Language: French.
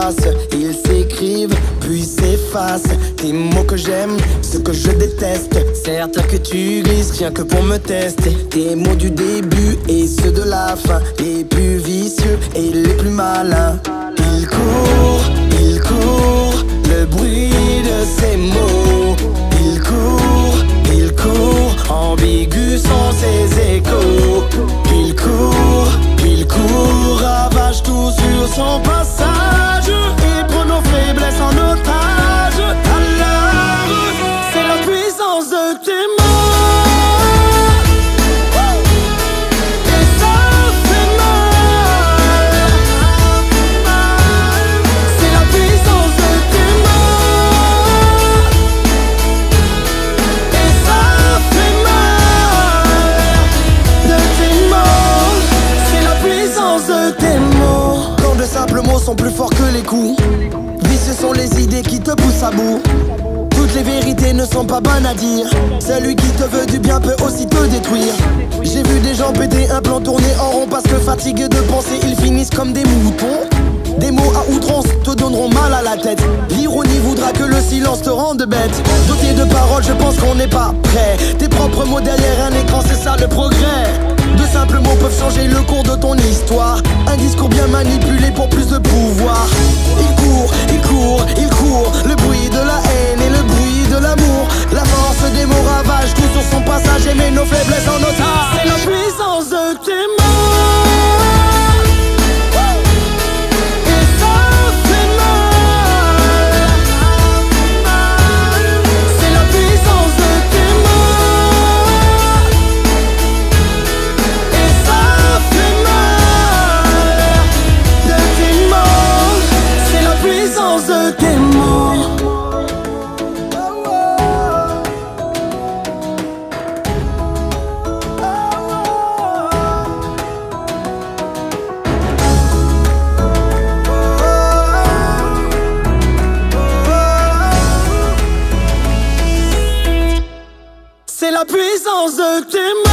passent, ils s'écrivent, puis s'effacent. Tes mots que j'aime, ceux que je déteste. Certes que tu glisses rien que pour me tester. Tes mots du début et ceux de la fin, les plus vicieux et les plus malins. Il court, le bruit de ses mots. Il court, ambigus sont ses échos. Il court, ravage tout sur son passage et prend nos faiblesses en otage. Alors, c'est la puissance de tes mots. Simples mots sont plus forts que les coups. Vicieux sont les idées qui te poussent à bout. Toutes les vérités ne sont pas bonnes à dire. Celui qui te veut du bien peut aussi te détruire. J'ai vu des gens péter un plan tourner en rond parce que fatigués de penser ils finissent comme des moutons. Des mots à outrance te donneront mal à la tête. L'ironie voudra que le silence te rende bête. Doté de paroles, je pense qu'on n'est pas prêt. Tes propres mots derrière un écran, c'est ça le progrès. De simples mots peuvent changer le cours de ton histoire. Un discours bien manipulé pour plus de pouvoir. Il court, le bruit de la haine et le bruit de l'amour. La force des mots ravage tout sur son passage et met nos faiblesses en otage. C'est la puissance de tes mots. C'est la puissance de tes mots.